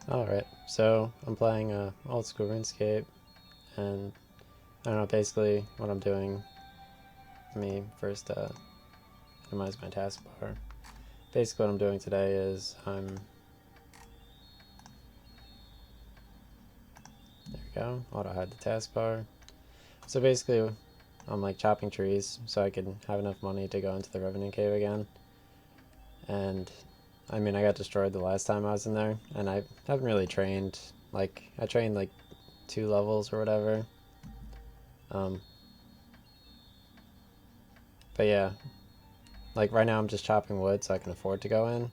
Alright, so I'm playing old school RuneScape, and I don't know, basically what I'm doing, let me first minimize my taskbar. Basically what I'm doing today is there we go, auto hide the taskbar. So basically I'm like chopping trees so I can have enough money to go into the Revenant Cave again. And I mean, I got destroyed the last time I was in there, and I haven't really trained. Like, I trained like 2 levels or whatever. Um, but yeah, like right now I'm just chopping wood so I can afford to go in.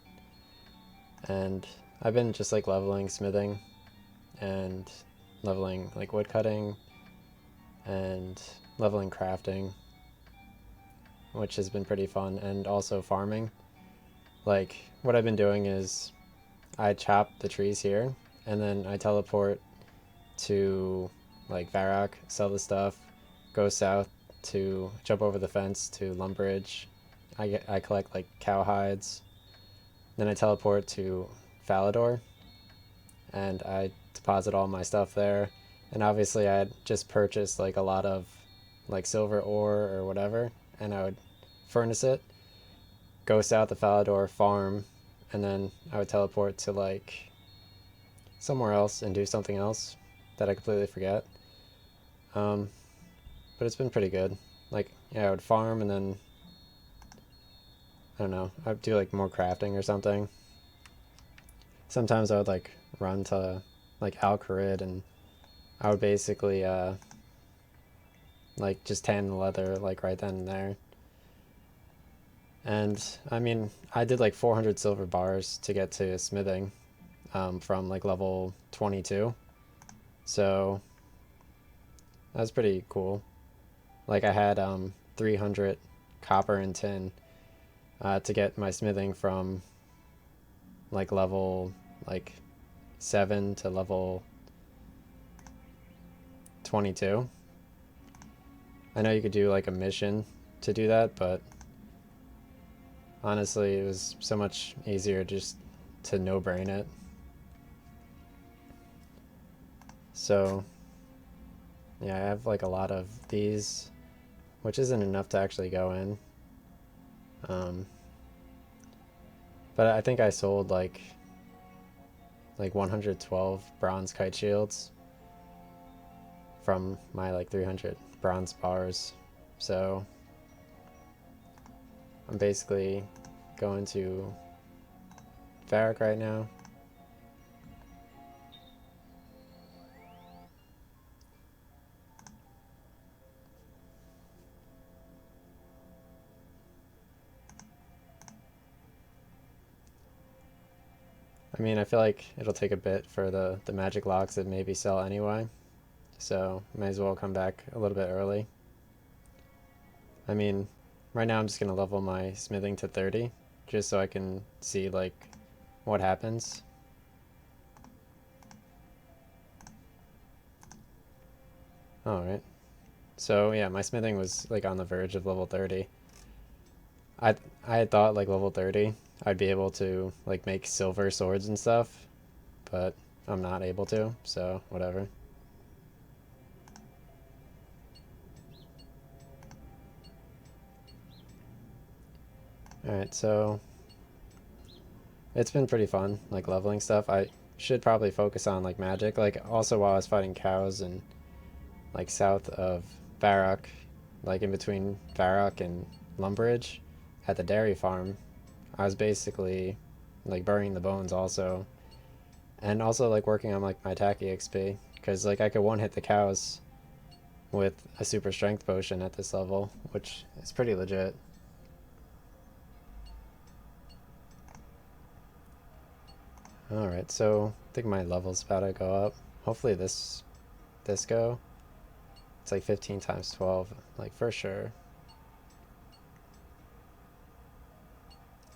And I've been just like leveling smithing and leveling like wood cutting and leveling crafting, which has been pretty fun, and also farming. Like, what I've been doing is I chop the trees here and then I teleport to like Varrock, sell the stuff, go south to jump over the fence to Lumbridge. I collect like cow hides. Then I teleport to Falador and I deposit all my stuff there. And obviously I had just purchased like a lot of like silver ore or whatever, and I would furnace it, go south of Falador, farm, and then I would teleport to like somewhere else and do something else that I completely forget. Um, but it's been pretty good. Like, yeah, I would farm and then I don't know, I'd do like more crafting or something. Sometimes I would like run to like Alcarid, and I would basically like just tan the leather like right then and there. And I mean, I did like 400 silver bars to get to smithing from like level 22. So that was pretty cool. Like I had 300 copper and tin to get my smithing from like level like 7 to level 22. I know you could do like a mission to do that, but honestly, it was so much easier just to no brain it. So, yeah, I have like a lot of these, which isn't enough to actually go in. Um, but I think I sold like 112 bronze kite shields from my like 300 bronze bars. So I'm basically going to Varrock right now. I mean, I feel like it'll take a bit for the magic locks that maybe sell anyway, so may as well come back a little bit early. I mean, right now I'm just gonna level my smithing to 30, just so I can see like what happens. Alright. So yeah, my smithing was like on the verge of level 30. I I had thought like level 30 I'd be able to like make silver swords and stuff, but I'm not able to, so whatever. Alright, so it's been pretty fun, like leveling stuff. I should probably focus on like magic. Like also while I was fighting cows and like south of Varrock, like in between Varrock and Lumbridge at the dairy farm, I was basically like burying the bones also. And also like working on like my attack EXP, because like I could one hit the cows with a super strength potion at this level, which is pretty legit. Alright, so I think my level's about to go up. Hopefully this go. It's like 15 times 12, like for sure.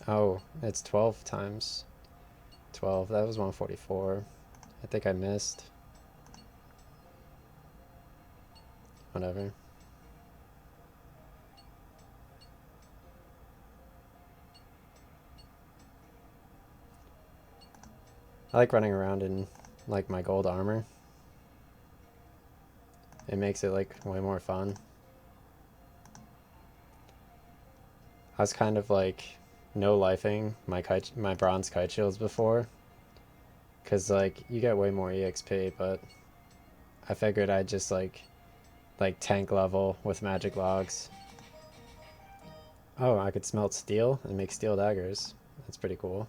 Oh, it's 12 times 12. That was 144. I think I missed. Whatever. I like running around in like my gold armor. It makes it like way more fun. I was kind of like no lifing my bronze kite shields before, cause like you get way more EXP, but I figured I'd just like tank level with magic logs. Oh, I could smelt steel and make steel daggers. That's pretty cool.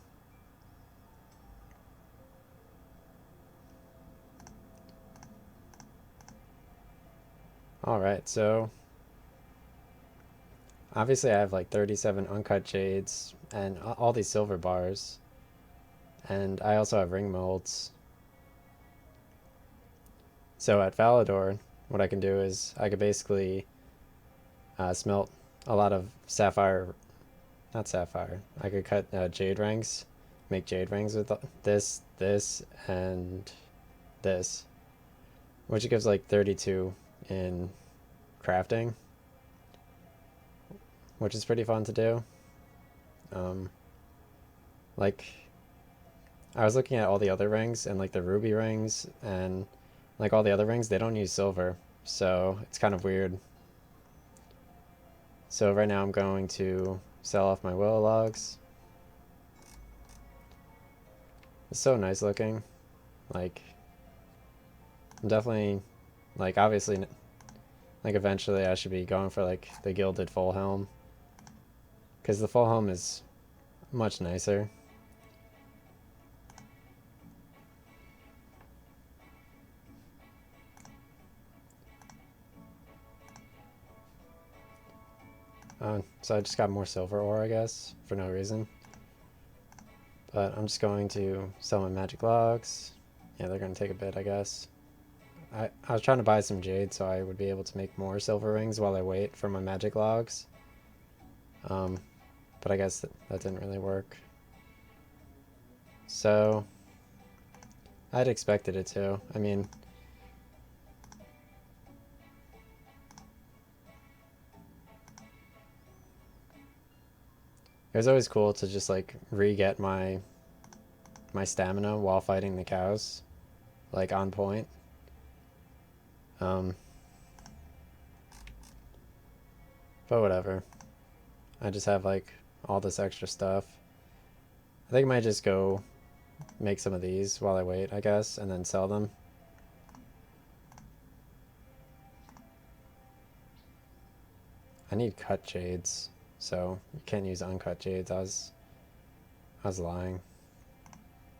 Alright, so obviously I have like 37 uncut jades and all these silver bars. And I also have ring molds. So at Valador, what I can do is I could basically smelt a lot of sapphire, not sapphire. I could cut jade rings, make jade rings with this, and this, which gives like 32 in crafting, which is pretty fun to do. Um, like I was looking at all the other rings and like the ruby rings and like all the other rings, they don't use silver, so it's kind of weird. So right now I'm going to sell off my willow logs. It's so nice looking. Like, I'm definitely, like, obviously, like, eventually I should be going for, like, the gilded full helm. Because the full helm is much nicer. So I just got more silver ore, I guess, for no reason. But I'm just going to sell my magic logs. Yeah, they're going to take a bit, I guess. I was trying to buy some jade so I would be able to make more silver rings while I wait for my magic logs. But I guess that didn't really work. So, I'd expected it to. I mean, it was always cool to just like re-get my stamina while fighting the cows, like on point. Um, but whatever. I just have like all this extra stuff. I think I might just go make some of these while I wait, I guess, and then sell them. I need cut jades, so you can't use uncut jades. I was lying.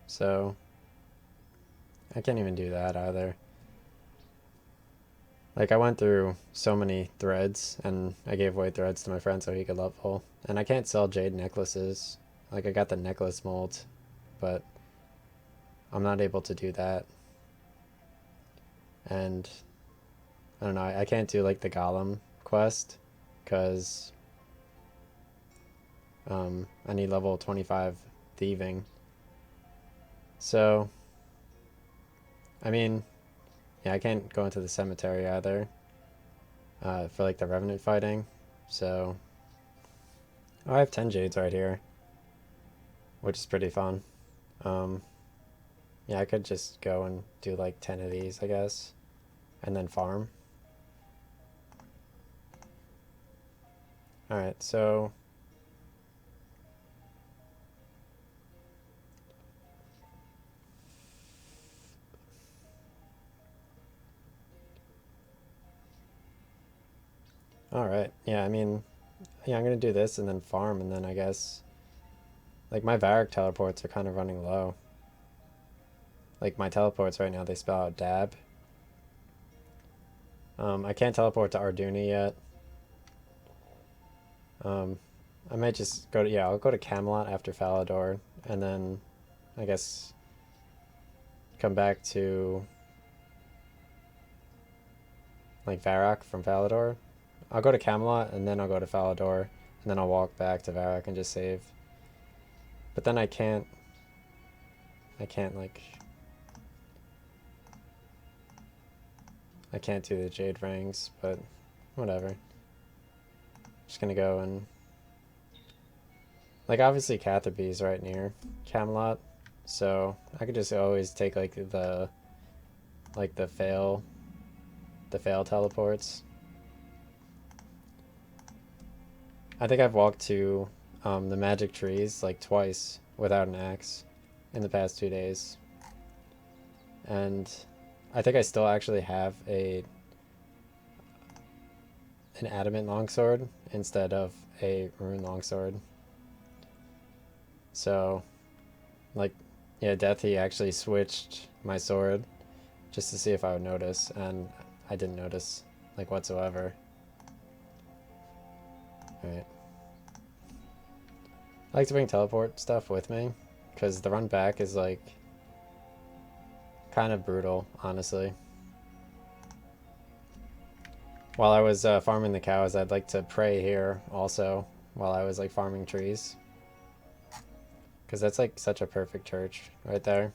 So I can't even do that either. Like I went through so many threads and I gave away threads to my friend so he could level. And I can't sell jade necklaces. Like I got the necklace mold, but I'm not able to do that. And I don't know, I can't do like the golem quest because I need level 25 thieving. So, I mean, yeah, I can't go into the cemetery either for like the Revenant fighting. So, oh, I have 10 jades right here, which is pretty fun. Um, yeah, I could just go and do like 10 of these, I guess, and then farm. Alright, so alright, yeah, I mean, yeah, I'm gonna do this and then farm, and then I guess, like, my Varric teleports are kind of running low. Like, my teleports right now, they spell out dab. I can't teleport to Arduni yet. I might just go to, yeah, I'll go to Camelot after Falador, and then, I guess, come back to, like, Varrock from Falador. I'll go to Camelot, and then I'll go to Falador, and then I'll walk back to Varrock and just save. But then I can't, like, I can't do the Jade Rings, but whatever. Just gonna go and, like, obviously Catherby's right near Camelot, so I could just always take like the fail teleports. I think I've walked to the magic trees like twice without an axe in the past 2 days, and I think I still actually have an adamant longsword instead of a rune longsword. So, like, yeah, Deathy actually switched my sword just to see if I would notice, and I didn't notice, like, whatsoever. Alright. I like to bring teleport stuff with me, because the run back is, like, kind of brutal, honestly. While I was farming the cows, I'd like to pray here also, while I was, like, farming trees. Because that's, like, such a perfect church right there.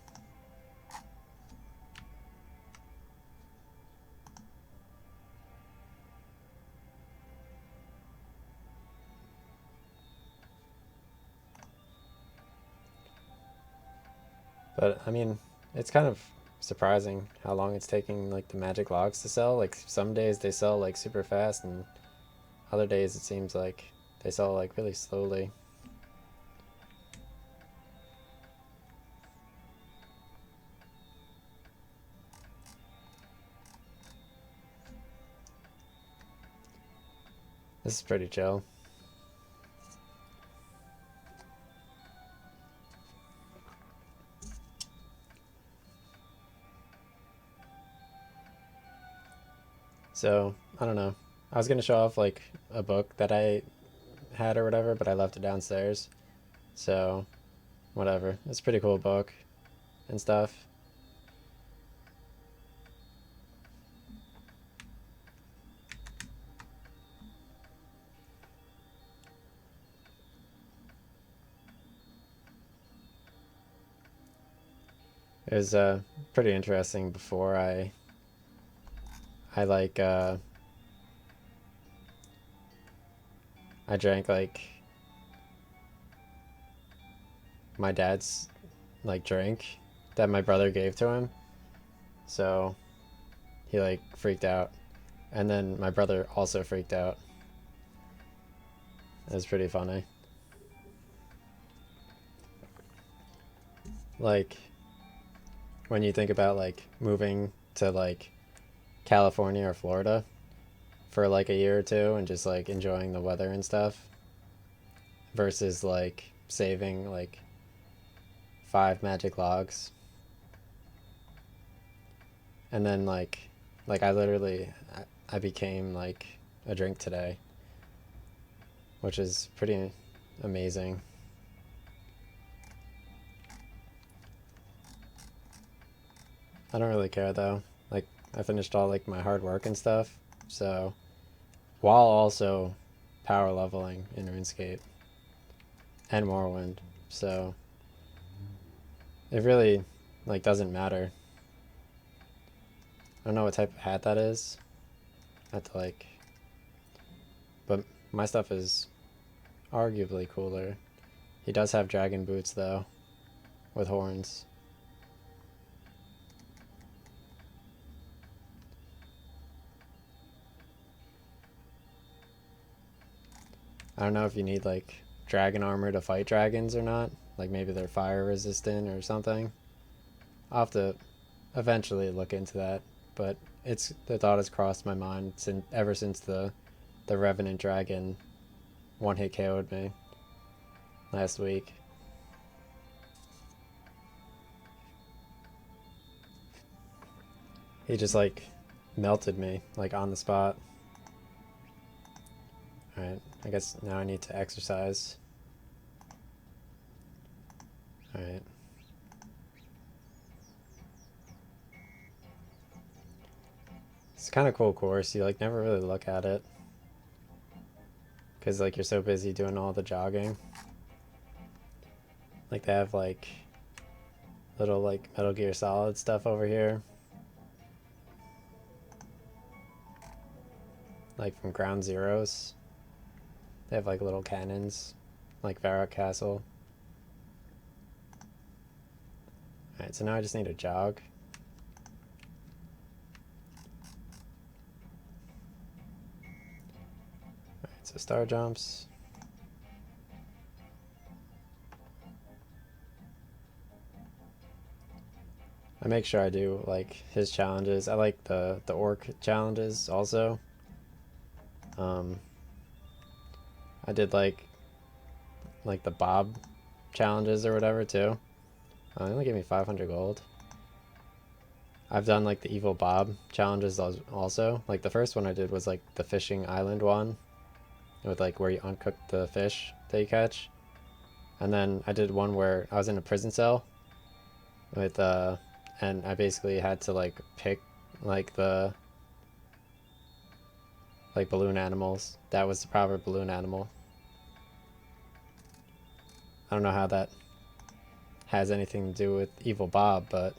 But, I mean, it's kind of surprising how long it's taking, like, the magic logs to sell. Like, some days they sell, like, super fast, and other days it seems like they sell, like, really slowly. This is pretty chill. So, I don't know. I was gonna show off, like, a book that I had or whatever, but I left it downstairs. So, whatever. It's a pretty cool book and stuff. It was pretty interesting before I like I drank like my dad's like drink that my brother gave to him. So he like freaked out. And then my brother also freaked out. It was pretty funny. Like when you think about like moving to like California or Florida for like a year or two and just like enjoying the weather and stuff versus like saving like 5 magic logs. And then like I literally I became like a drink today, which is pretty amazing. I don't really care though. Like I finished all like my hard work and stuff. So while also power leveling in RuneScape and Morrowind. So it really like doesn't matter. I don't know what type of hat that is. I have to like, but my stuff is arguably cooler. He does have dragon boots though, with horns. I don't know if you need like dragon armor to fight dragons or not. Like maybe they're fire resistant or something. I'll have to eventually look into that. But the thought has crossed my mind ever since the Revenant Dragon one hit KO'd me last week. He just like melted me like on the spot. Alright, I guess now I need to exercise. Alright. It's kind of cool course. You like never really look at it because like you're so busy doing all the jogging. Like they have like little like Metal Gear Solid stuff over here, like from Ground Zeroes. They have like little cannons, like Varrock Castle. Alright, so now I just need a jog. Alright, so star jumps. I make sure I do like his challenges. I like the orc challenges also. I did like the Bob challenges or whatever too. They only gave me 500 gold. I've done like the Evil Bob challenges also. Like the first one I did was like the fishing island one, with like where you uncook the fish that you catch. And then I did one where I was in a prison cell with and I basically had to like pick like the like balloon animals. That was the proper balloon animal. I don't know how that has anything to do with Evil Bob, but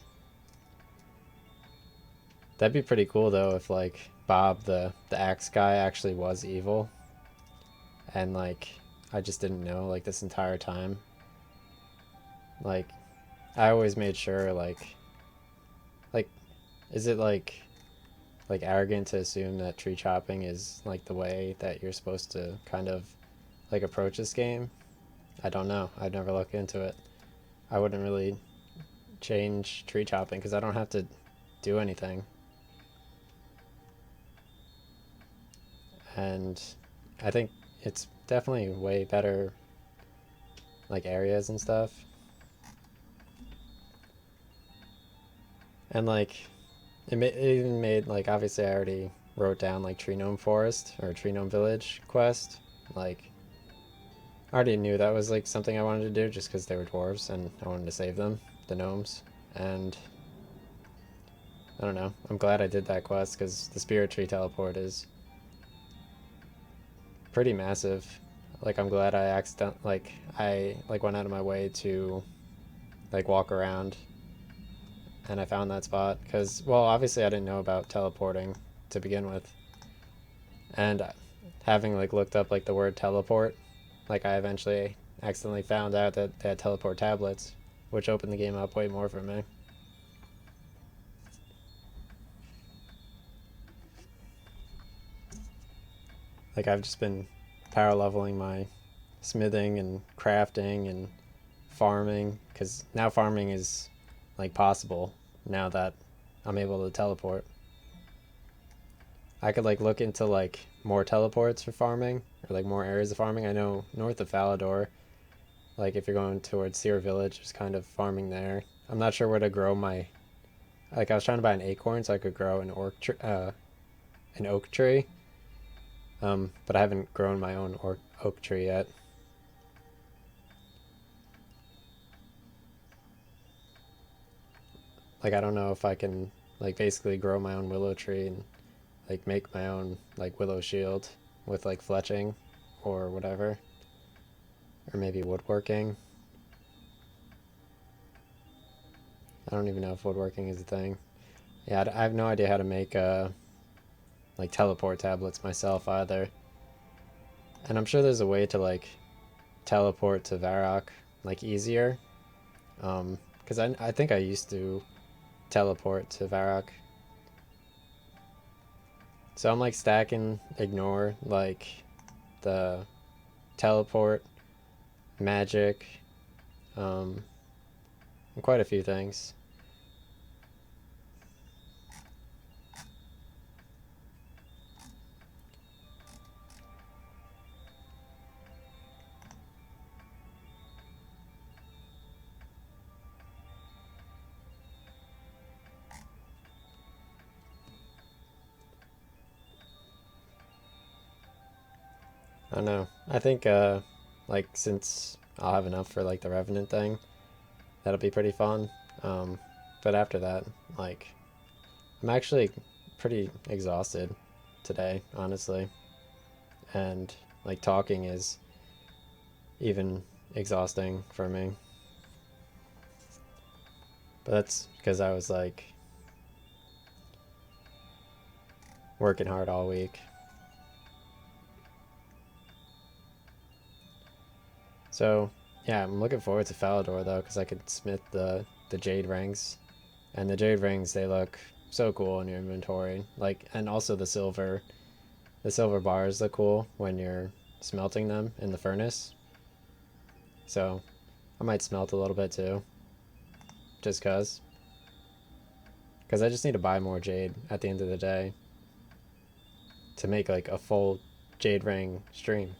that'd be pretty cool though if like Bob the axe guy actually was evil, and like I just didn't know like this entire time. Like I always made sure like is it like arrogant to assume that tree chopping is like the way that you're supposed to kind of like approach this game? I don't know. I've never looked into it. I wouldn't really change tree chopping because I don't have to do anything. And I think it's definitely way better like areas and stuff. And like it even made like, obviously I already wrote down like Tree Gnome Forest or Tree Gnome Village quest. Like I already knew that was like something I wanted to do just because they were dwarves and I wanted to save them, the gnomes. And I don't know, I'm glad I did that quest because the Spirit Tree teleport is pretty massive. Like I'm glad I went out of my way to like walk around and I found that spot because, well, obviously I didn't know about teleporting to begin with, and having like looked up like the word teleport, like I eventually accidentally found out that they had teleport tablets, which opened the game up way more for me. Like I've just been power leveling my smithing and crafting and farming, because now farming is like possible now that I'm able to teleport. I could like look into like more teleports for farming or like more areas of farming. I know north of Falador, like if you're going towards Seer Village, there's kind of farming there. I'm not sure where to grow my, like I was trying to buy an acorn so I could grow an oak tree, but I haven't grown my own oak tree yet. Like I don't know if I can like basically grow my own willow tree and like make my own like willow shield with like fletching or whatever, or maybe woodworking. I don't even know if woodworking is a thing. Yeah, I have no idea how to make like teleport tablets myself either. And I'm sure there's a way to like teleport to Varrock like easier. Because I think I used to teleport to Varrock. So I'm like stacking ignore like the teleport, magic, and quite a few things. I don't know. I think like since I'll have enough for like the Revenant thing, that'll be pretty fun. But after that, like I'm actually pretty exhausted today, honestly. And like talking is even exhausting for me. But that's because I was like working hard all week. So yeah, I'm looking forward to Falador though, because I could smith the the jade rings, and the jade rings, they look so cool in your inventory. Like, and also the silver bars look cool when you're smelting them in the furnace. So I might smelt a little bit too, just because I just need to buy more jade at the end of the day to make like a full jade ring stream.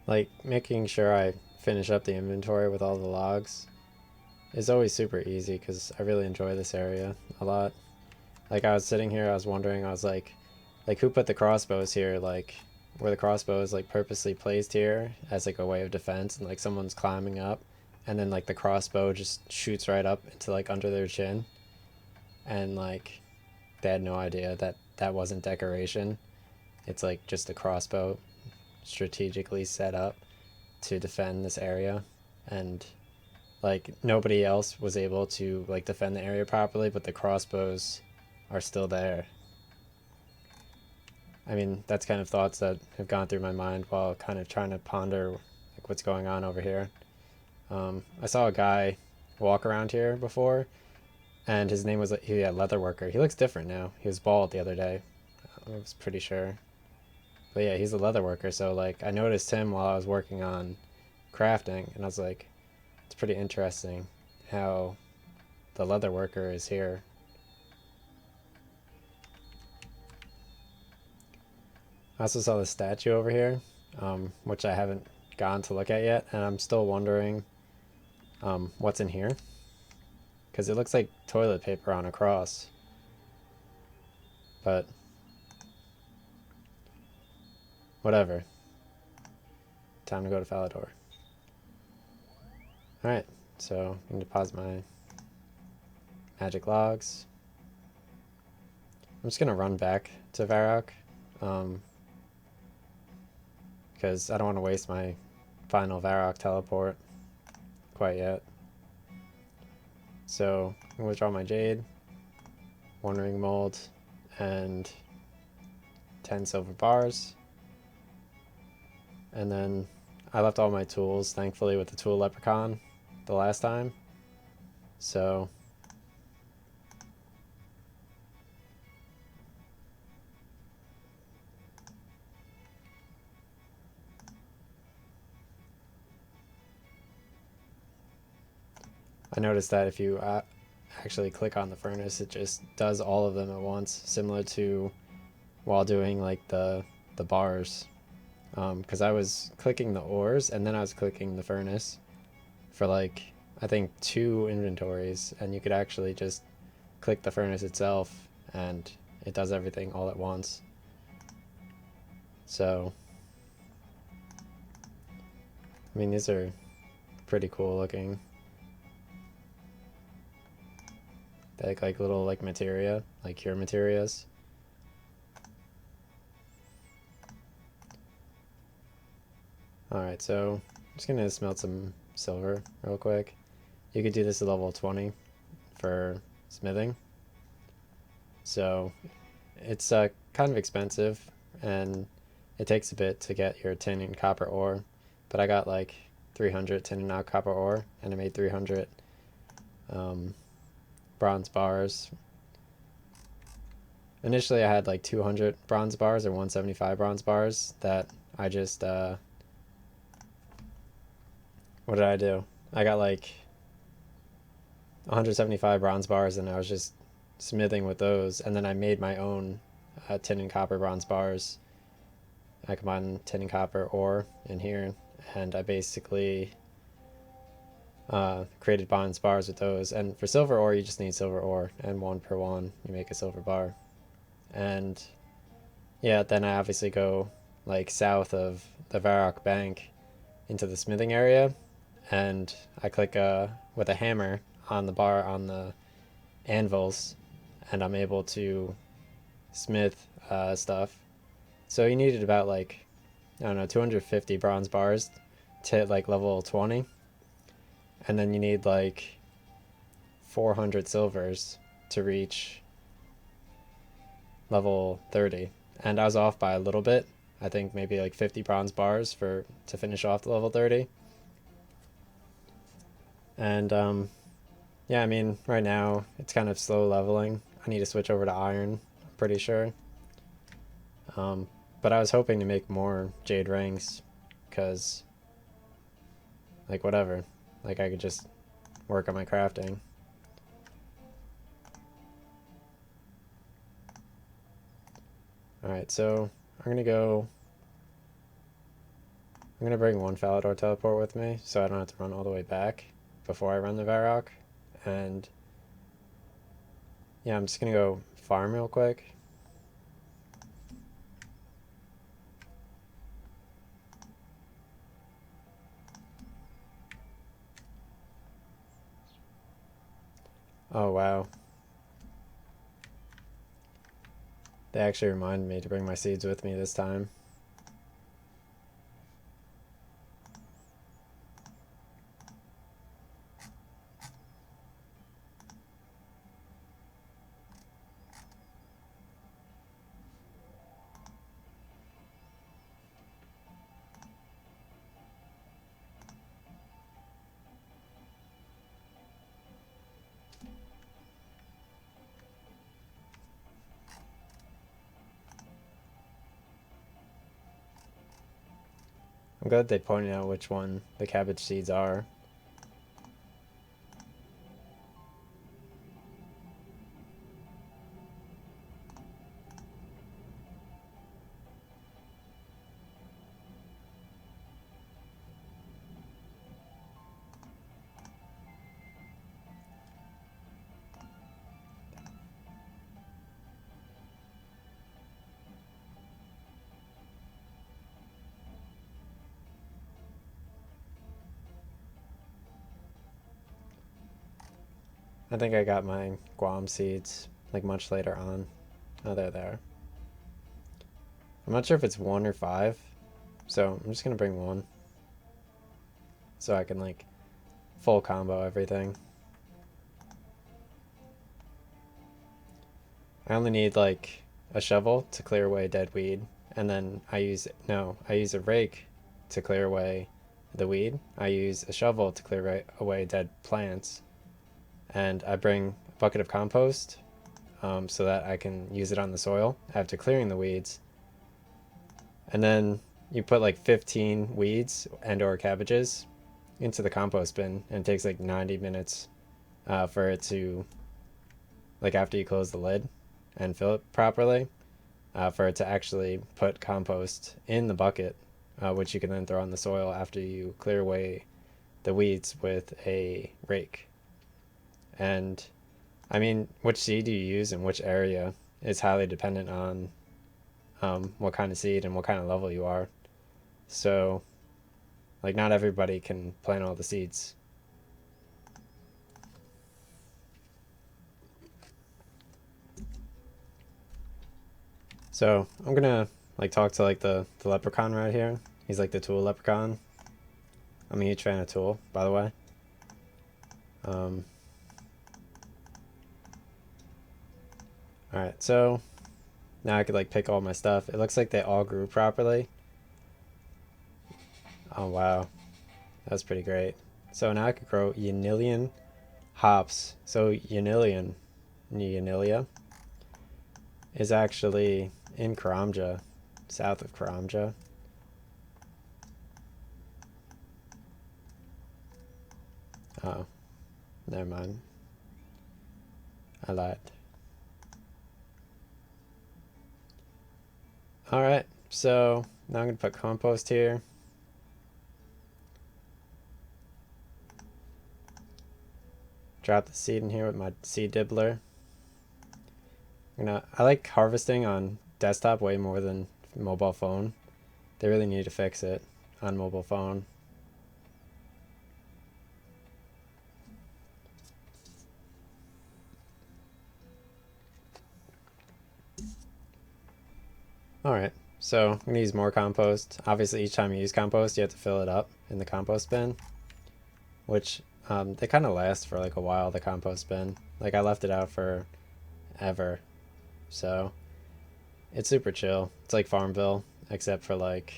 Like, making sure I finish up the inventory with all the logs is always super easy because I really enjoy this area a lot. Like, I was sitting here, I was wondering, I was like who put the crossbows here? Like, were the crossbows like purposely placed here as like a way of defense, and like someone's climbing up and then like the crossbow just shoots right up into like under their chin, and like they had no idea that that wasn't decoration. It's like just a crossbow strategically set up to defend this area, and like nobody else was able to like defend the area properly, but the crossbows are still there. I mean, that's kind of thoughts that have gone through my mind while kind of trying to ponder like what's going on over here. I saw a guy walk around here before, and his name was leather worker. He looks different now. He was bald the other day. I was pretty sure. But yeah, he's a leather worker, so like I noticed him while I was working on crafting, and I was like, it's pretty interesting how the leather worker is here. I also saw the statue over here, which I haven't gone to look at yet, and I'm still wondering what's in here, because it looks like toilet paper on a cross. But whatever. Time to go to Falador. Alright, so I can deposit my magic logs. I'm just gonna run back to Varrock, because I don't want to waste my final Varrock teleport quite yet. So I'm gonna withdraw my jade, 1 ring mold, and 10 silver bars. And then I left all my tools, thankfully, with the tool leprechaun the last time. So I noticed that if you actually click on the furnace, it just does all of them at once, similar to while doing like the bars. Because I was clicking the ores and then I was clicking the furnace for like I think 2 inventories, and you could actually just click the furnace itself and it does everything all at once. So I mean, these are pretty cool looking. They look like little like materia, like cure materias. Alright, so I'm just gonna smelt some silver real quick. You could do this at level 20 for smithing. So it's kind of expensive, and it takes a bit to get your tin and copper ore, but I got like 300 tin and copper ore, and I made 300 bronze bars. Initially I had like 200 bronze bars or 175 bronze bars that I just what did I do? I got like 175 bronze bars, and I was just smithing with those, and then I made my own tin and copper bronze bars. I combined tin and copper ore in here, and I basically created bronze bars with those. And for silver ore, you just need silver ore, and 1 per 1 you make a silver bar. And yeah, then I obviously go like south of the Varrock Bank into the smithing area, and I click with a hammer on the bar on the anvils, and I'm able to smith stuff. So you needed about like, I don't know, 250 bronze bars to hit like level 20, and then you need like 400 silvers to reach level 30. And I was off by a little bit. I think maybe like 50 bronze bars to finish off the level 30. And yeah, I mean, right now it's kind of slow leveling. I need to switch over to iron, I'm pretty sure. But I was hoping to make more jade rings, because like whatever, like I could just work on my crafting. Alright, so I'm gonna bring one Falador teleport with me so I don't have to run all the way back before I run the Varrock. And yeah, I'm just gonna go farm real quick. Oh wow. They actually reminded me to bring my seeds with me this time. I'm glad they pointed out which one the cabbage seeds are. I think I got my Guam seeds like much later on. Oh, they're there. I'm not sure if it's 1 or 5, so I'm just gonna bring 1 so I can like full combo everything. I only need like a shovel to clear away dead weed, and then I use a rake to clear away the weed. I use a shovel to clear away dead plants, and I bring a bucket of compost so that I can use it on the soil after clearing the weeds. And then you put like 15 weeds and or cabbages into the compost bin, and it takes like 90 minutes for it to, like after you close the lid and fill it properly, for it to actually put compost in the bucket, which you can then throw on the soil after you clear away the weeds with a rake. And I mean, which seed you use in which area is highly dependent on what kind of seed and what kind of level you are. So, like, not everybody can plant all the seeds. So, I'm gonna, like, talk to, like, the leprechaun right here. He's, like, the tool leprechaun. I'm a huge fan of Tool, by the way. Alright, so now I could like pick all my stuff. It looks like they all grew properly. Oh wow, that was pretty great. So now I could grow Yanilian hops. So Yanilia, is actually in Karamja, south of Karamja. Oh, never mind. I lied. Alright, so now I'm going to put compost here. Drop the seed in here with my seed dibbler. I like harvesting on desktop way more than mobile phone. They really need to fix it on mobile phone. Alright, So I'm going to use more compost. Obviously, each time you use compost, you have to fill it up in the compost bin, which they kind of last for like a while, the compost bin. Like I left it out for ever. So it's super chill. It's like Farmville, except for like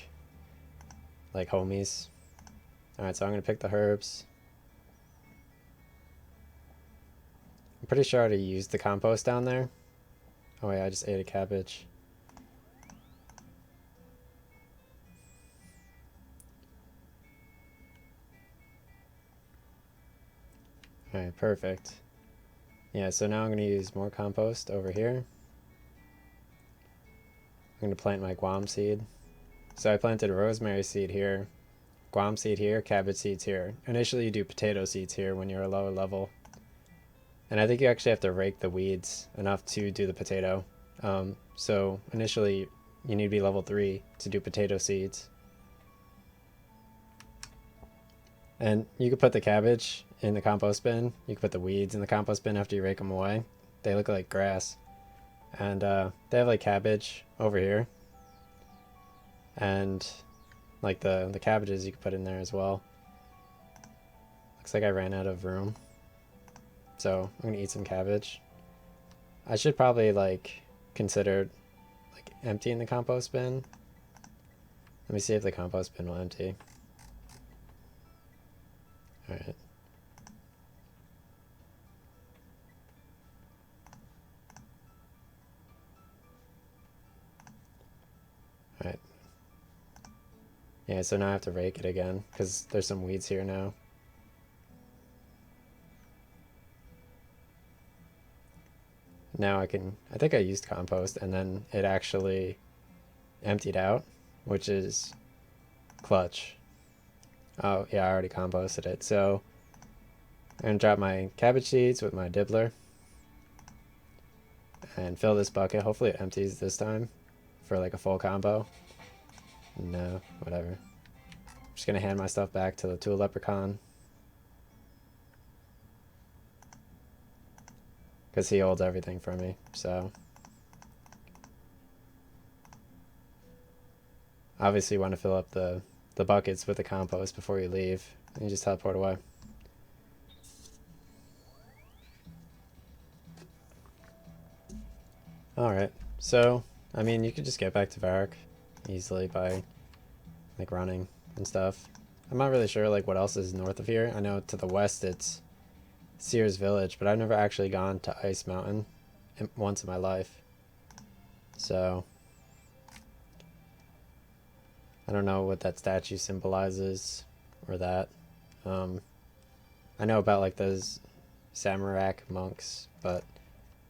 homies. Alright, so I'm going to pick the herbs. I'm pretty sure I already used the compost down there. Oh wait, I just ate a cabbage. Alright, perfect. Yeah, so now I'm going to use more compost over here. I'm going to plant my guam seed. So I planted rosemary seed here, guam seed here, cabbage seeds here. Initially you do potato seeds here when you're a lower level. And I think you actually have to rake the weeds enough to do the potato. So initially you need to be level 3 to do potato seeds. And you could put the cabbage in the compost bin. You could put the weeds in the compost bin after you rake them away. They look like grass. And they have like cabbage over here. And like the cabbages you could put in there as well. Looks like I ran out of room. So I'm gonna eat some cabbage. I should probably like consider like emptying the compost bin. Let me see if the compost bin will empty. Alright. Alright. Yeah, so now I have to rake it again, because there's some weeds here now. Now I think I used compost, and then it actually emptied out, which is clutch. Oh, yeah, I already composted it. So I'm going to drop my cabbage seeds with my dibbler and fill this bucket. Hopefully it empties this time for like a full combo. No, whatever. I'm just going to hand my stuff back to the tool leprechaun, because he holds everything for me. So obviously you want to fill up the buckets with the compost before you leave, and you just teleport away. Alright, so, I mean, you could just get back to Varric easily by, like, running and stuff. I'm not really sure, like, what else is north of here. I know to the west it's Sears Village, but I've never actually gone to Ice Mountain once in my life. So, I don't know what that statue symbolizes, or that. I know about, like, those Samarak monks, but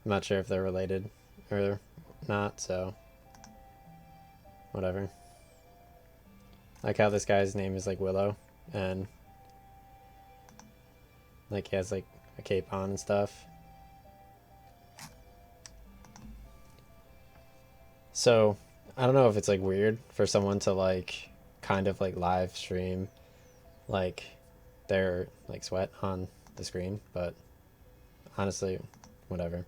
I'm not sure if they're related or not, so whatever. Like how this guy's name is like Willow, and like he has like a cape on and stuff. So I don't know if it's like weird for someone to like kind of like live stream like their like sweat on the screen, but honestly, whatever.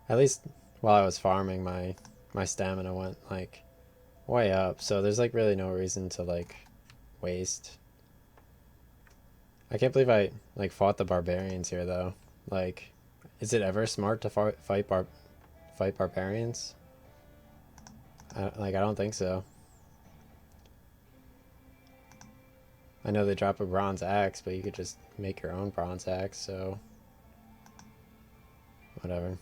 At least while I was farming, my stamina went like way up, so there's like really no reason to like waste. I can't believe I like fought the barbarians here though. Like, is it ever smart to fight barbarians? I don't think so. I know they drop a bronze axe, but you could just make your own bronze axe, so whatever.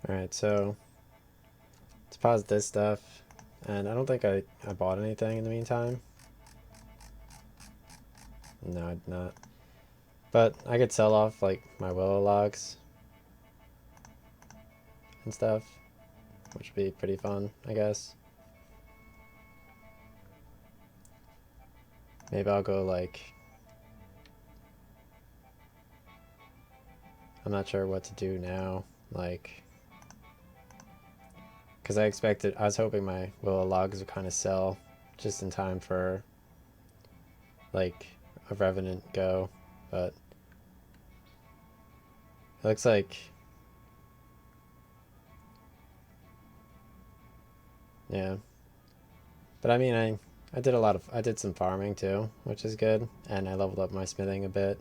Alright, so let's pause this stuff. And I don't think I bought anything in the meantime. No, I did not. But I could sell off like my willow logs and stuff, which would be pretty fun, I guess. maybe I'll go like, I'm not sure what to do now, like, because I was hoping my willow logs would kind of sell just in time for like a Revenant go, but it looks like, yeah. But I mean, I did some farming too, which is good, and I leveled up my smithing a bit.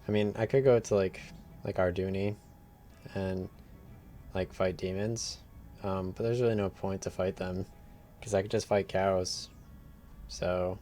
I mean, I could go to like Arduni and like fight demons, but there's really no point to fight them because I could just fight cows. So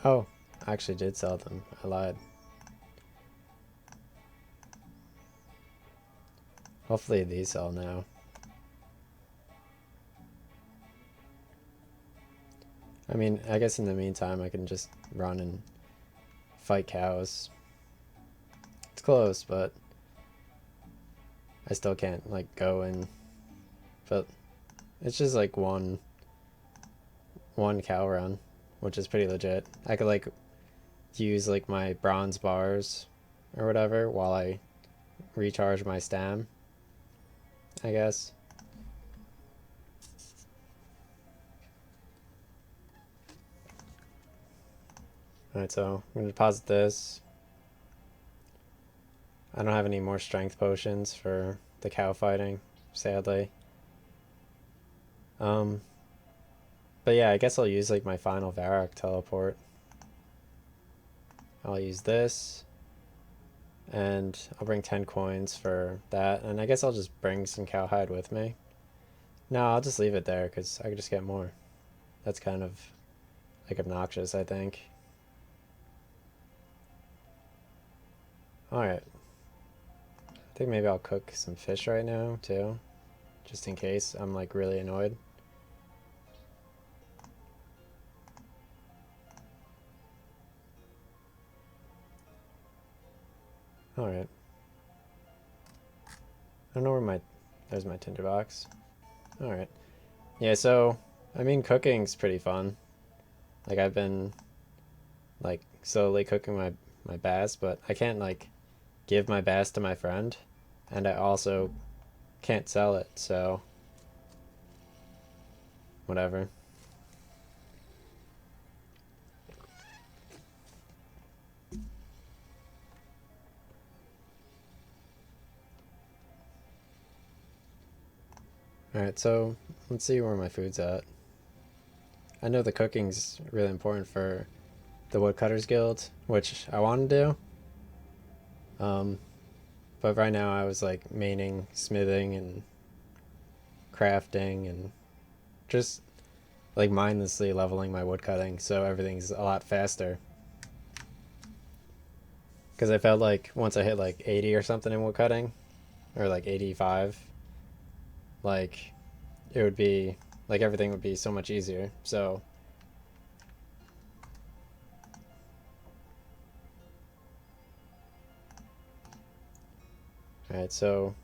oh, I actually did sell them. I lied. Hopefully these sell now. I mean, I guess in the meantime I can just run and fight cows. It's close, but I still can't like go and, but it's just like one cow run, which is pretty legit. I could like use like my bronze bars or whatever while I recharge my stam, I guess. Alright, so I'm gonna deposit this. I don't have any more strength potions for the cow fighting, sadly. Um, but yeah, I guess I'll use like my final Varrock teleport. I'll use this, and I'll bring 10 coins for that, and I guess I'll just bring some cowhide with me. No, I'll just leave it there because I could just get more. That's kind of like obnoxious, I think. Alright. I think maybe I'll cook some fish right now too, just in case I'm like really annoyed. Alright. I don't know where there's my tinderbox. Alright. Yeah, so, I mean, cooking's pretty fun. Like, I've been, like, slowly cooking my bass, but I can't, like, give my bass to my friend, and I also can't sell it, so whatever. Alright, so let's see where my food's at. I know the cooking's really important for the Woodcutters Guild, which I want to do. But right now I was like maining smithing and crafting and just like mindlessly leveling my woodcutting so everything's a lot faster. Because I felt like once I hit like 80 or something in woodcutting, or like 85, like it would be like everything would be so much easier. So alright, so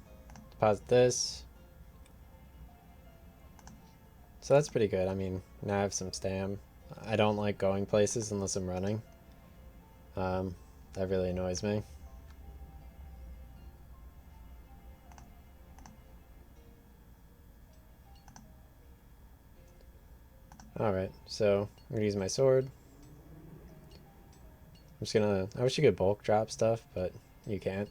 deposit this. So that's pretty good. I mean, now I have some stam. I don't like going places unless I'm running. That really annoys me. Alright, so I'm gonna use my sword. I'm just gonna, I wish you could bulk drop stuff, but you can't.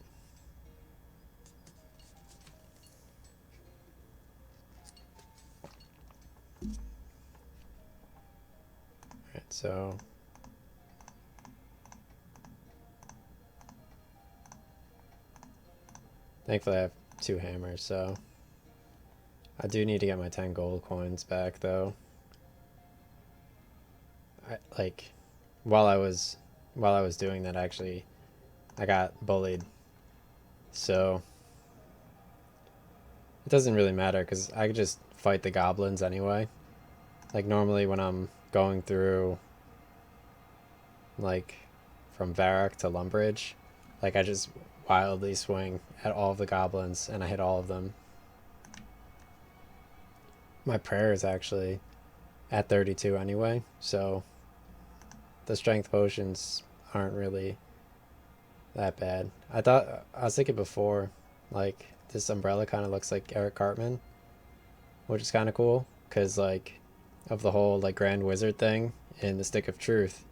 Alright, so thankfully I have 2 hammers, so I do need to get my 10 gold coins back though. like while I was doing that, actually I got bullied. So it doesn't really matter because I could just fight the goblins anyway. Like normally when I'm going through like from Varrock to Lumbridge, like I just wildly swing at all of the goblins and I hit all of them. My prayer is actually at 32 anyway, so the strength potions aren't really that bad. I was thinking before, like this umbrella kind of looks like Eric Cartman, which is kind of cool because like of the whole like Grand Wizard thing in the Stick of Truth.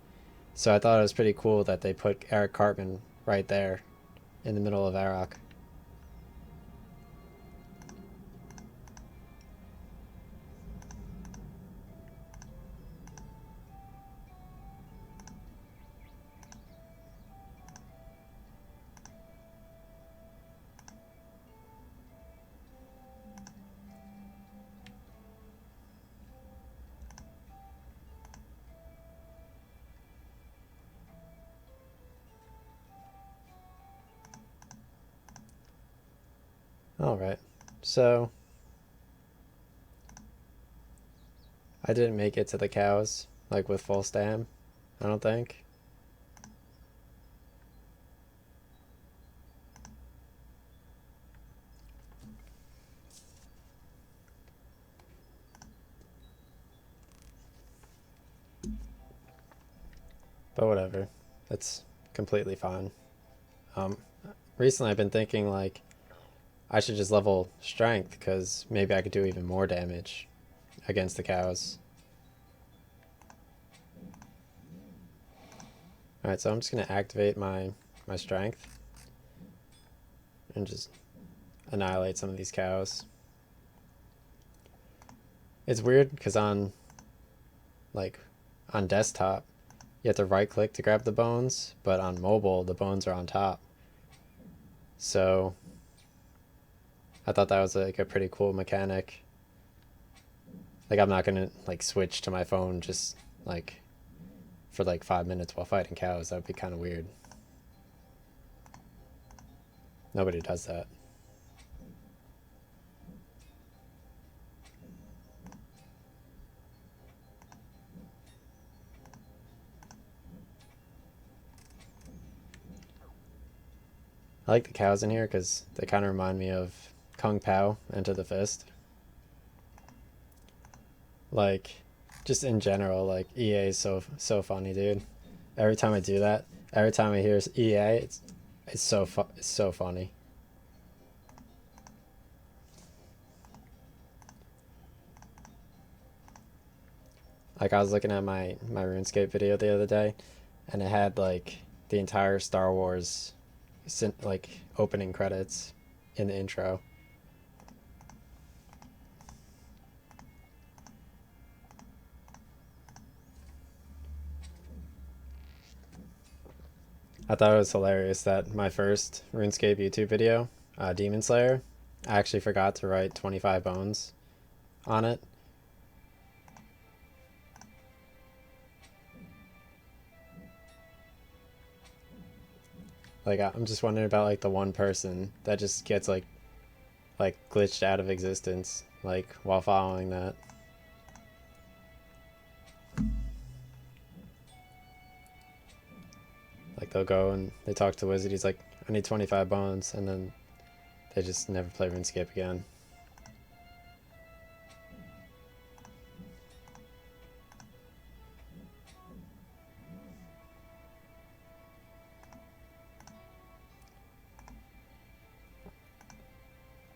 So I thought it was pretty cool that they put Eric Cartman right there in the middle of Varrock. Alright, so I didn't make it to the cows, like with full stam, I don't think. But whatever, it's completely fine. Um, Recently I've been thinking like I should just level strength because maybe I could do even more damage against the cows. Alright, so I'm just going to activate my strength and just annihilate some of these cows. It's weird because on desktop you have to right click to grab the bones, but on mobile the bones are on top. So I thought that was like a pretty cool mechanic. Like I'm not gonna like switch to my phone just like for like 5 minutes while fighting cows. That would be kind of weird. Nobody does that. I like the cows in here because they kind of remind me of Kung Pao, Enter the Fist. Like, just in general, like EA is so funny, dude. Every time I do that, every time I hear EA, it's so funny. Like I was looking at my RuneScape video the other day, and it had like the entire Star Wars like opening credits in the intro. I thought it was hilarious that my first RuneScape YouTube video, Demon Slayer, I actually forgot to write 25 bones on it. Like I'm just wondering about like the one person that just gets like glitched out of existence like while following that. Like they'll go and they talk to Wizard, he's like, I need 25 bones, and then they just never play RuneScape again.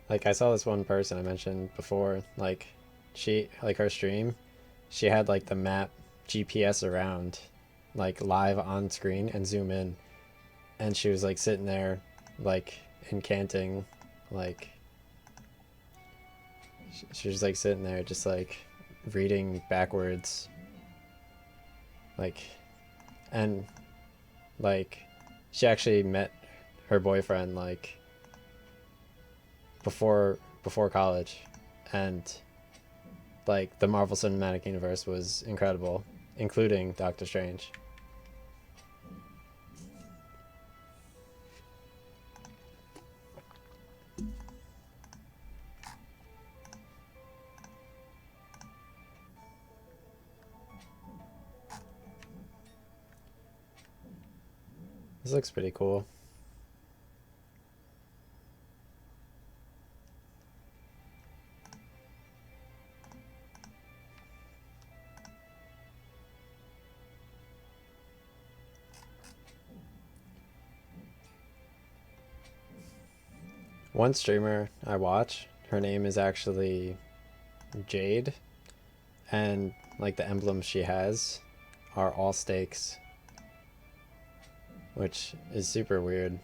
Like I saw this one person I mentioned before, like she like her stream, she had like the map GPS around like live on screen and zoom in, and she was like sitting there like incanting, like she was like sitting there just like reading backwards, like, and like she actually met her boyfriend like before college, and like the Marvel Cinematic Universe was incredible, including Doctor Strange. This looks pretty cool. One streamer I watch, her name is actually Jade, and like the emblems she has are all stakes, which is super weird.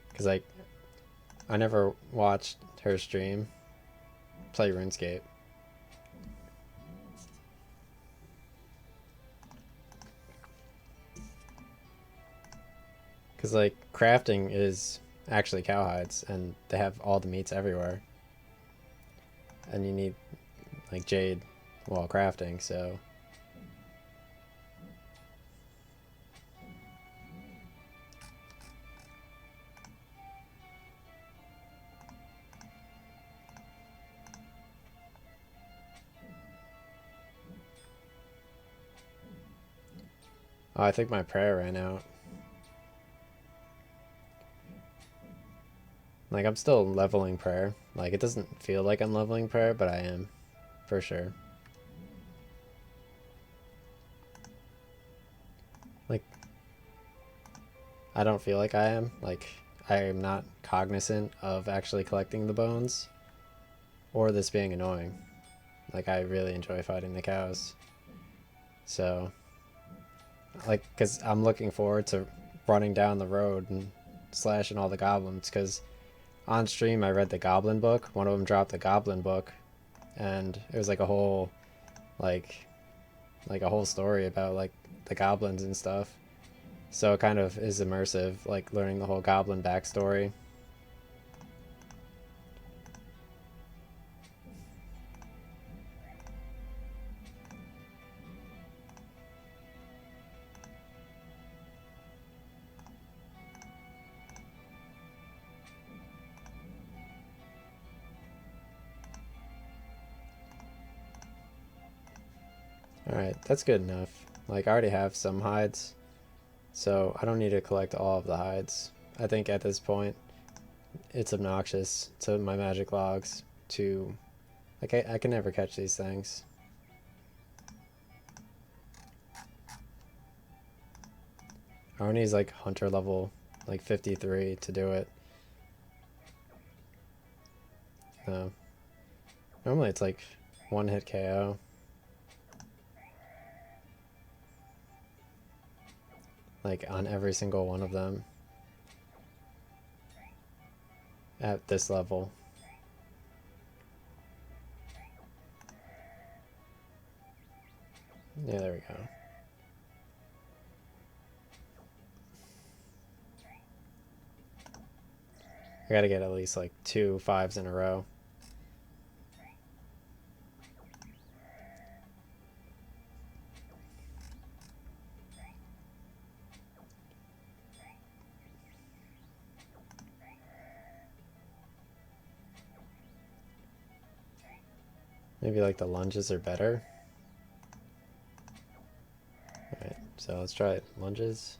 Because like, I never watched her stream play RuneScape. Because like, crafting is actually cowhides, and they have all the meats everywhere. And you need like jade while crafting, so... Oh, I think my prayer ran out. Like, I'm still leveling prayer. Like, it doesn't feel like I'm leveling prayer, but I am. For sure. Like, I don't feel like I am. Like, I am not cognizant of actually collecting the bones. Or this being annoying. Like, I really enjoy fighting the cows. So... Like, because I'm looking forward to running down the road and slashing all the goblins, because on stream I read the goblin book. One of them dropped the goblin book, and it was like a whole like a whole story about like the goblins and stuff. So it kind of is immersive, like learning the whole goblin backstory. Alright, that's good enough. Like, I already have some hides, so I don't need to collect all of the hides. I think at this point it's obnoxious to my magic logs to... Like, I can never catch these things. Arnie's like hunter level like 53 to do it. No. Normally it's like one hit KO. Like on every single one of them. At this level. Yeah, there we go. I gotta get at least like 2 5s in a row. Maybe like the lunges are better. Alright, so let's try it. Lunges.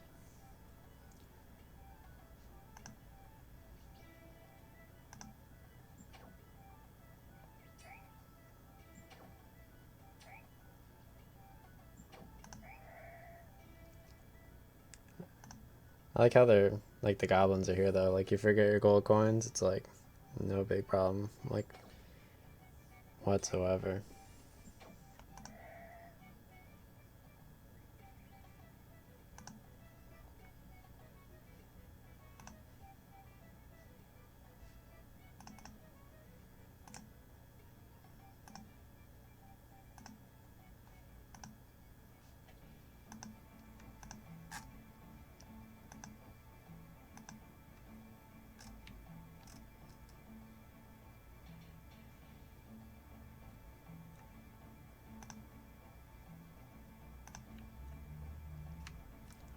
I like how they're like the goblins are here though. Like you forget your gold coins, it's like no big problem. Like whatsoever.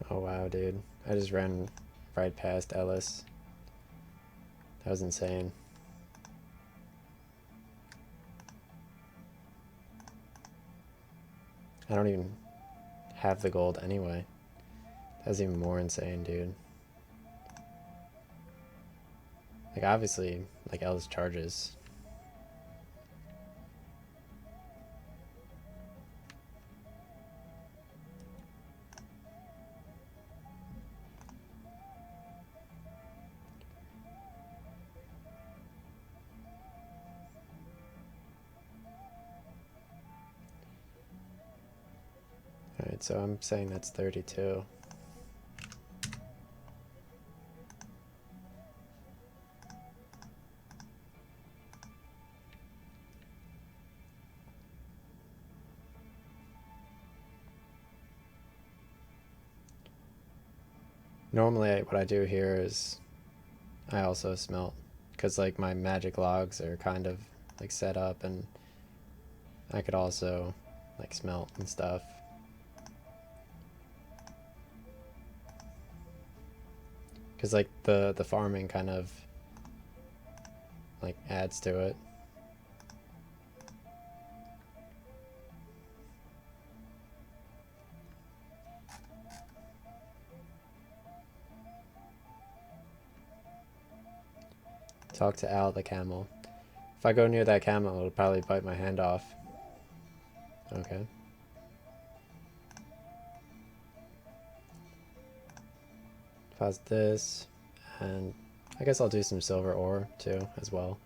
Oh wow, dude. I just ran right past Ellis. That was insane. I don't even have the gold anyway. That's even more insane, dude. Like, obviously, like, Ellis charges. Alright, so I'm saying that's 32. Normally, what I do here is I also smelt, because like my magic logs are kind of like set up, and I could also like smelt and stuff. Because like the farming kind of like adds to it. Talk to Al the camel. If I go near that camel, it'll probably bite my hand off. Okay. Pause this, and I guess I'll do some silver ore too as well.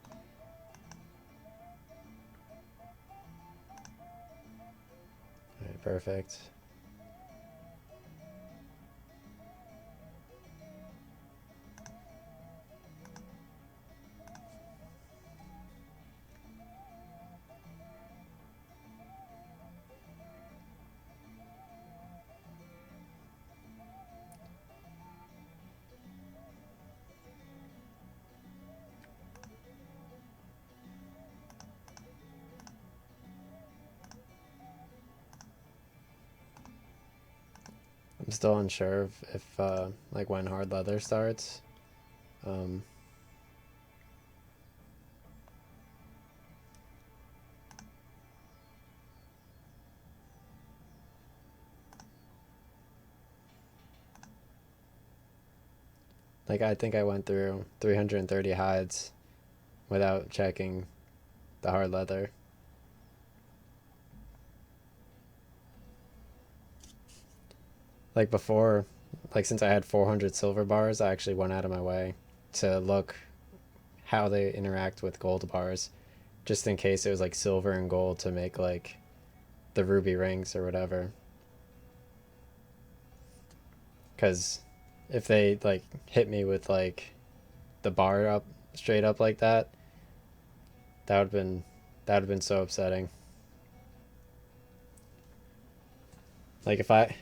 Alright, perfect. I'm still unsure if like when hard leather starts. Um, like I think I went through 330 hides without checking the hard leather. Like before, like since I had 400 silver bars, I actually went out of my way to look how they interact with gold bars, just in case it was like silver and gold to make like the ruby rings or whatever. Because if they like hit me with like the bar up straight up like that, that would have been so upsetting. Like if I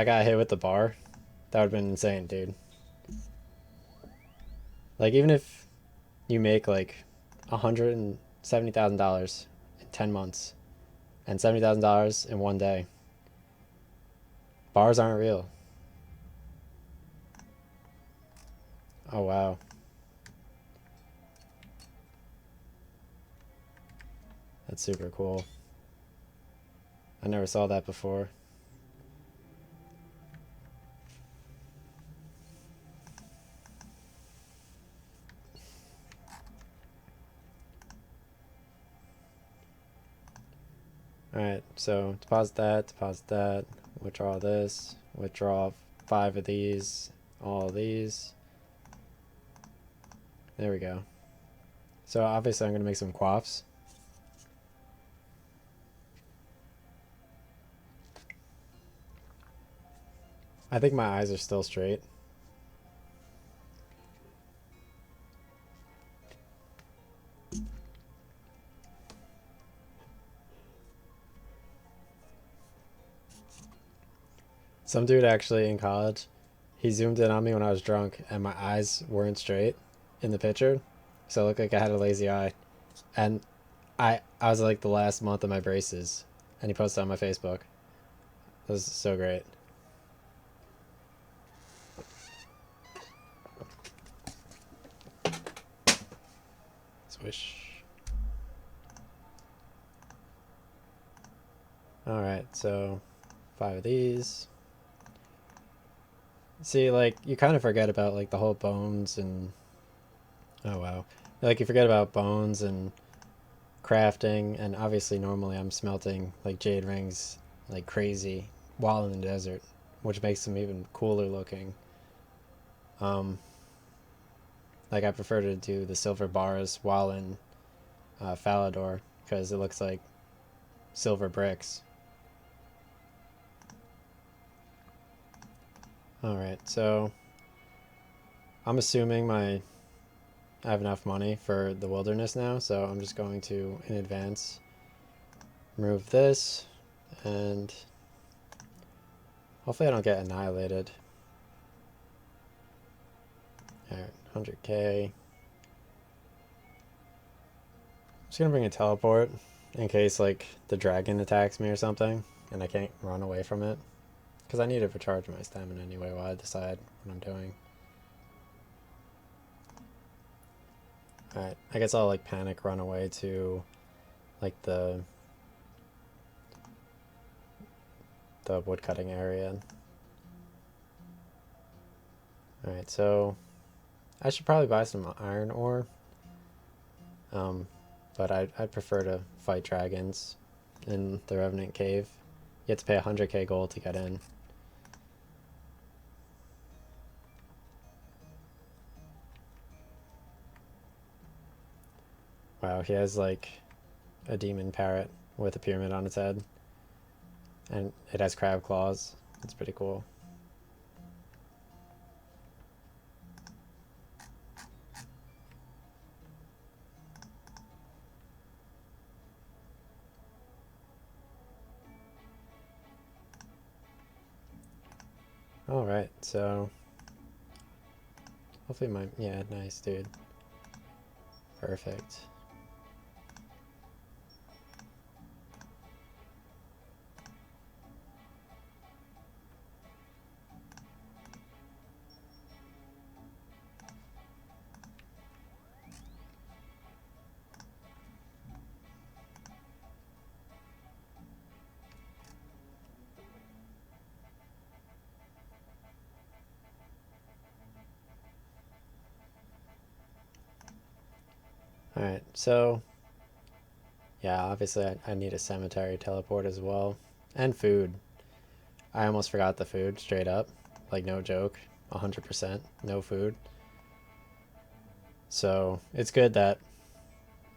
got hit with the bar, that would have been insane, dude. Like even if you make like $170,000 in 10 months and $70,000 in one day, bars aren't real. Oh wow, that's super cool. I never saw that before. Alright, so deposit that, withdraw this, withdraw 5 of these, all of these. There we go. So obviously I'm going to make some quaffs. I think my eyes are still straight. Some dude actually in college, he zoomed in on me when I was drunk and my eyes weren't straight in the picture. So it looked like I had a lazy eye. And I was like the last month of my braces, and he posted on my Facebook. That was so great. Swish. Alright, so 5 of these. See, like, you kind of forget about, like, the whole bones and... Oh, wow. Like, you forget about bones and crafting, and obviously normally I'm smelting, like, jade rings like crazy while in the desert, which makes them even cooler looking. Like, I prefer to do the silver bars while in Falador, because it looks like silver bricks. Alright, so I'm assuming I have enough money for the wilderness now, so I'm just going to, in advance, remove this, and hopefully I don't get annihilated. Alright, 100k. I'm just gonna bring a teleport in case, like, the dragon attacks me or something, and I can't run away from it. Because I need to recharge my stamina anyway while I decide what I'm doing. Alright, I guess I'll, like, panic run away to, like, the woodcutting area. Alright, so I should probably buy some iron ore. But I'd prefer to fight dragons in the Revenant Cave. You have to pay 100k gold to get in. Wow, he has like a demon parrot with a pyramid on its head. And it has crab claws. It's pretty cool. Alright, so hopefully yeah, nice dude. Perfect. Alright, so yeah, obviously I need a cemetery teleport as well. And food. I almost forgot the food, straight up. Like, no joke. 100%. No food. So, it's good that,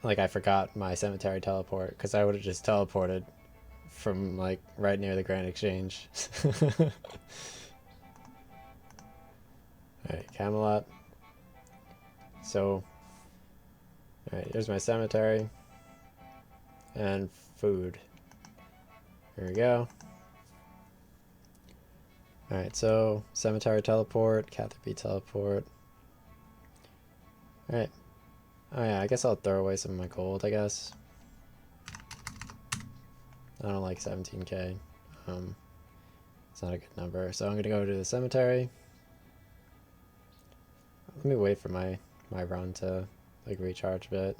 like, I forgot my cemetery teleport, because I would have just teleported from, like, right near the Grand Exchange. Alright, Camelot. So, alright, here's my cemetery. And food. Here we go. Alright, so cemetery teleport, Catherby teleport. Alright. Oh yeah, I guess I'll throw away some of my gold, I guess. I don't like 17k. It's not a good number. So I'm gonna go to the cemetery. Let me wait for my run to like recharge a bit.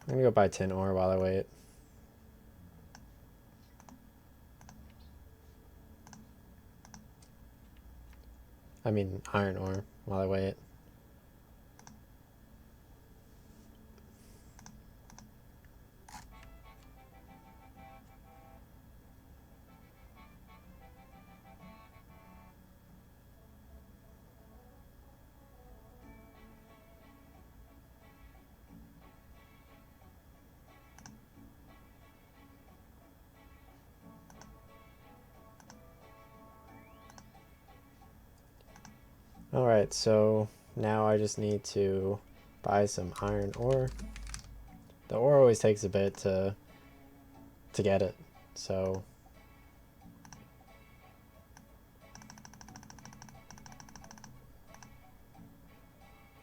I'm gonna go buy tin ore while I wait. I mean iron ore while I wait. Alright, so now I just need to buy some iron ore. The ore always takes a bit to get it, so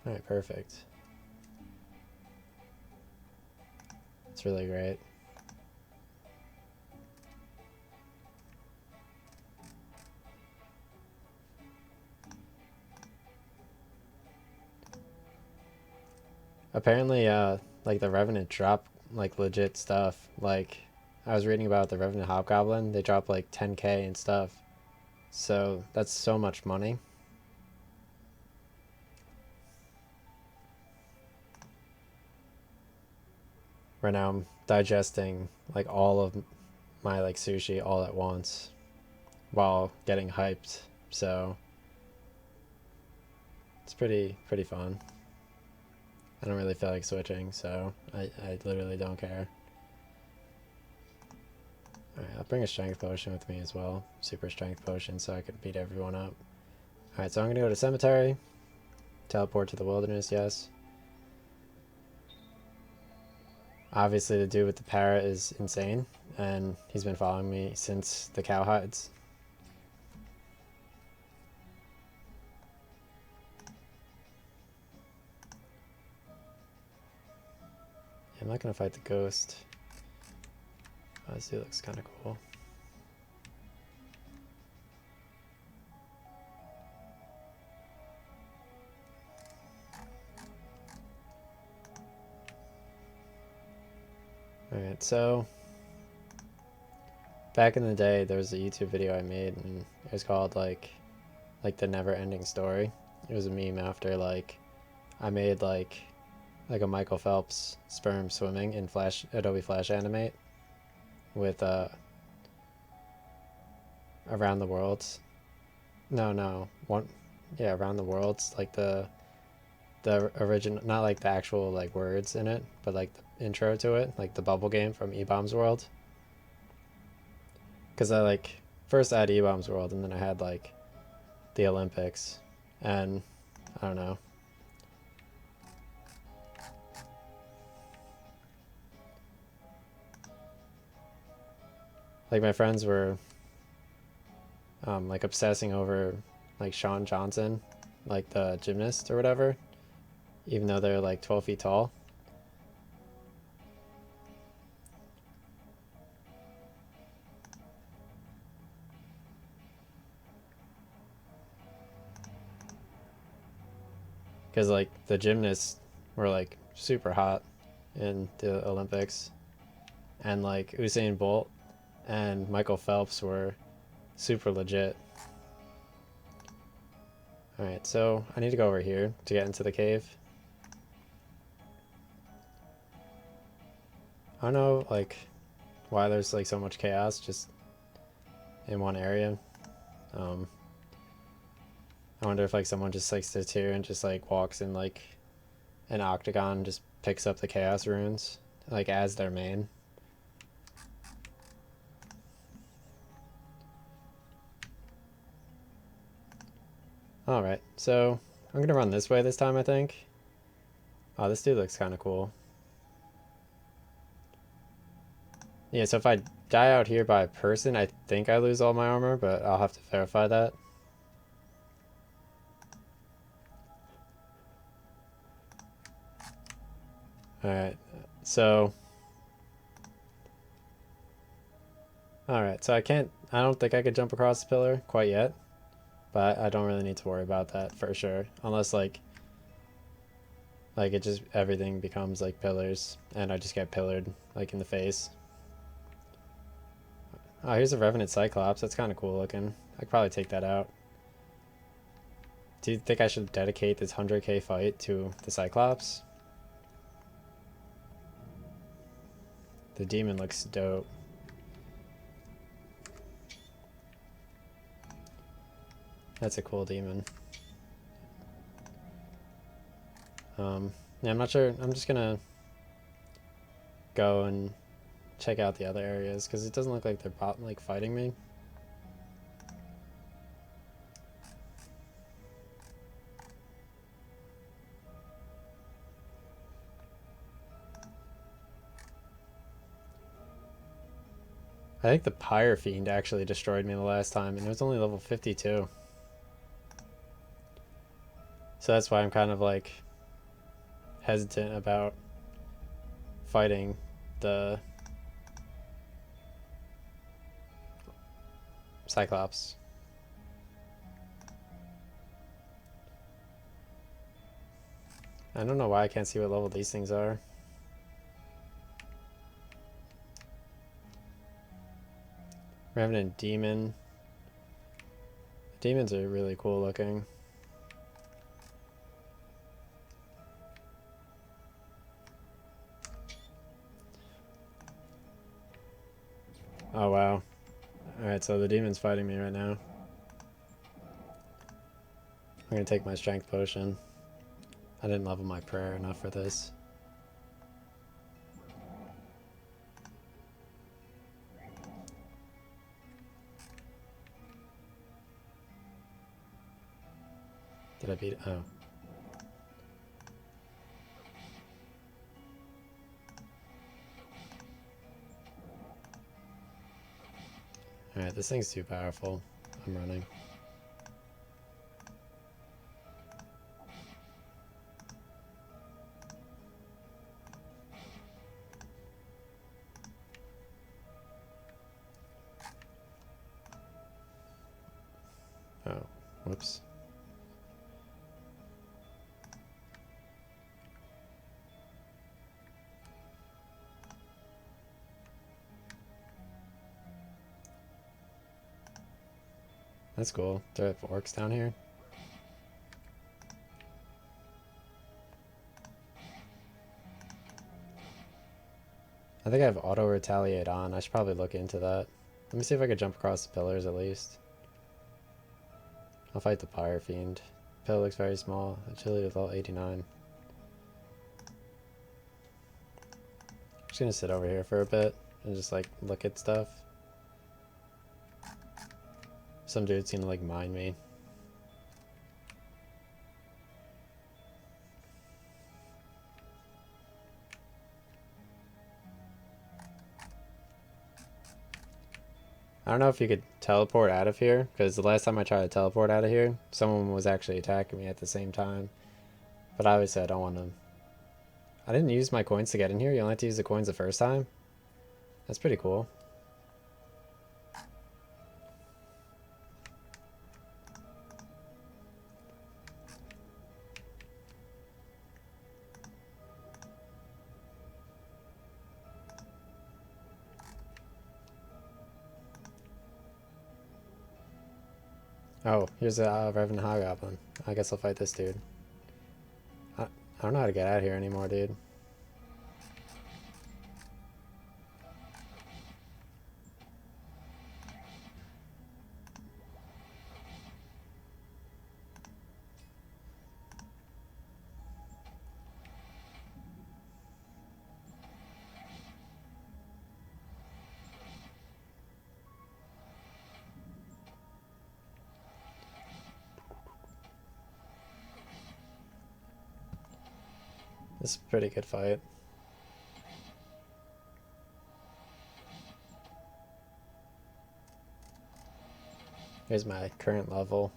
alright, perfect. It's really great. Apparently, like the Revenant drop like legit stuff. Like I was reading about the Revenant Hobgoblin, they drop like 10K and stuff. So that's so much money. Right now I'm digesting like all of my like sushi all at once while getting hyped. So it's pretty fun. I don't really feel like switching, so I literally don't care. Alright, I'll bring a strength potion with me as well. Super strength potion so I could beat everyone up. Alright, so I'm gonna go to cemetery. Teleport to the wilderness, yes. Obviously the dude with the parrot is insane, and he's been following me since the cowhides. Yeah, I'm not gonna fight the ghost. Oh, this dude looks kinda cool. Alright, so back in the day there was a YouTube video I made and it was called like the never ending story. It was a meme after like I made like a Michael Phelps sperm swimming in Adobe Flash Animate with around the worlds. No, one, yeah, around the worlds, like the original, not like the actual like words in it, but like the intro to it, like the bubble game from E-Bombs World. Because I like first I had E-Bombs World and then I had like the Olympics, and I don't know. Like my friends were like obsessing over like Sean Johnson, like the gymnast or whatever, even though they're like 12 feet tall. Because like the gymnasts were like super hot in the Olympics, and like Usain Bolt and Michael Phelps were super legit. Alright, so I need to go over here to get into the cave. I don't know like why there's like so much chaos just in one area. I wonder if like someone just like sits here and just like walks in like an octagon and just picks up the chaos runes like as their main. Alright, so I'm gonna run this way this time, I think. Oh, this dude looks kind of cool. Yeah, so if I die out here by a person, I think I lose all my armor, but I'll have to verify that. Alright, so... Alright, so I don't think I could jump across the pillar quite yet, but I don't really need to worry about that for sure, unless like it just, everything becomes like pillars, and I just get pillared like in the face. Oh, here's a Revenant Cyclops, that's kind of cool looking. I could probably take that out. Do you think I should dedicate this 100k fight to the Cyclops? The demon looks dope. That's a cool demon. Yeah, I'm not sure. I'm just gonna go and check out the other areas because it doesn't look like they're like fighting me. I think the Pyre Fiend actually destroyed me the last time, and it was only level 52. So that's why I'm kind of like hesitant about fighting the Cyclops. I don't know why I can't see what level these things are. Revenant Demon. Demons are really cool looking. Oh wow. Alright, so the demon's fighting me right now. I'm gonna take my strength potion. I didn't level my prayer enough for this. Did I beat it? Oh. Alright, this thing's too powerful. I'm running. Oh, whoops. That's cool. Do I have orcs down here? I think I have auto retaliate on. I should probably look into that. Let me see if I could jump across the pillars at least. I'll fight the Pyre Fiend. Pillar looks very small. Agility level 89. I'm just gonna sit over here for a bit and just like look at stuff. Some dude's gonna like mine me. I don't know if you could teleport out of here, because the last time I tried to teleport out of here, someone was actually attacking me at the same time. But obviously I don't want to... I didn't use my coins to get in here. You only have to use the coins the first time? That's pretty cool. Oh, here's a Revenant Hobgoblin. I guess I'll fight this dude. I don't know how to get out of here anymore, dude. This is a pretty good fight. Here's my current level.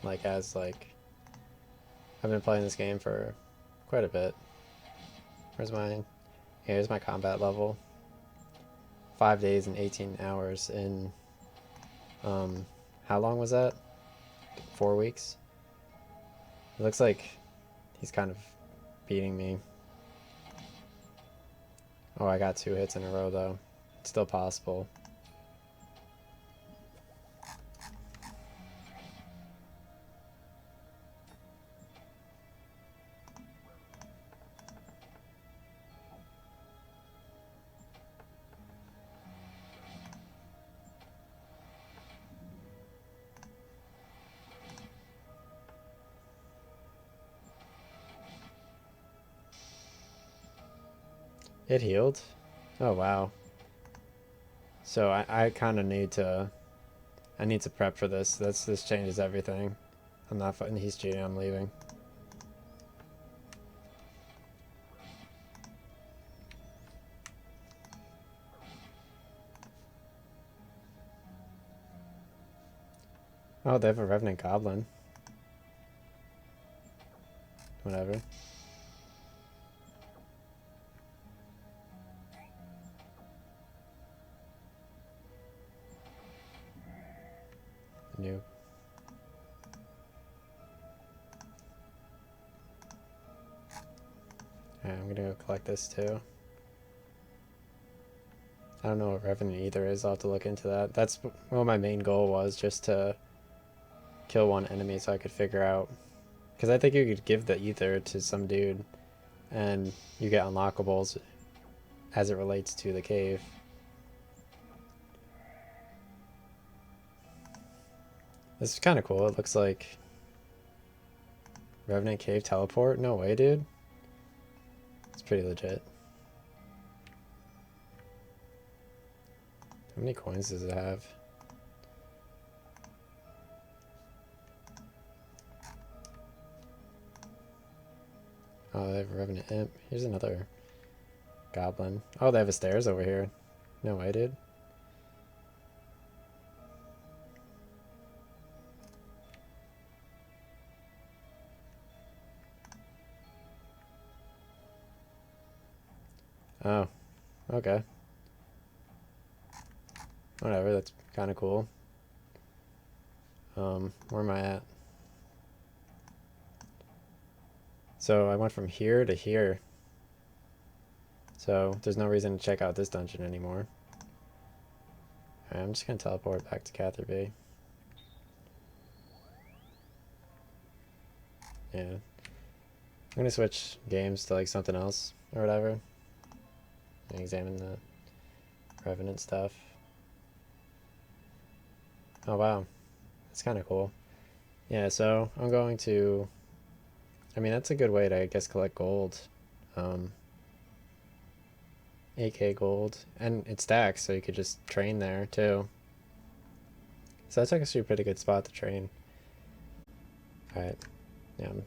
Like, as like... I've been playing this game for quite a bit. Where's my... Here's my combat level. 5 days and 18 hours in... How long was that? 4 weeks? It looks like he's kind of beating me. Oh, I got 2 hits in a row, though. It's still possible. It healed? Oh, wow. So I kind of need to... I need to prep for this. This changes everything. I'm not fighting. He's cheating. I'm leaving. Oh, they have a Revenant Goblin. Whatever. New. Alright, I'm gonna go collect this too. I don't know what Revenant Ether is. I'll have to look into that. That's what my main goal was, just to kill one enemy so I could figure out. Because I think you could give the Ether to some dude and you get unlockables as it relates to the cave. This is kind of cool. It looks like Revenant Cave teleport. No way, dude. It's pretty legit. How many coins does it have? Oh, they have a Revenant Imp. Here's another goblin. Oh, they have a stairs over here. No way, dude. Oh, okay. Whatever, that's kind of cool. Where am I at? So I went from here to here. So there's no reason to check out this dungeon anymore. Alright, I'm just gonna teleport back to Catherby. Yeah. I'm gonna switch games to like something else or whatever. And examine the Revenant stuff. Oh wow. That's kinda cool. Yeah, so I'm going to, I mean, that's a good way to, I guess, collect gold. 8k gold. And it stacks, so you could just train there, too. So that's actually a pretty good spot to train. Alright. Yeah, I'm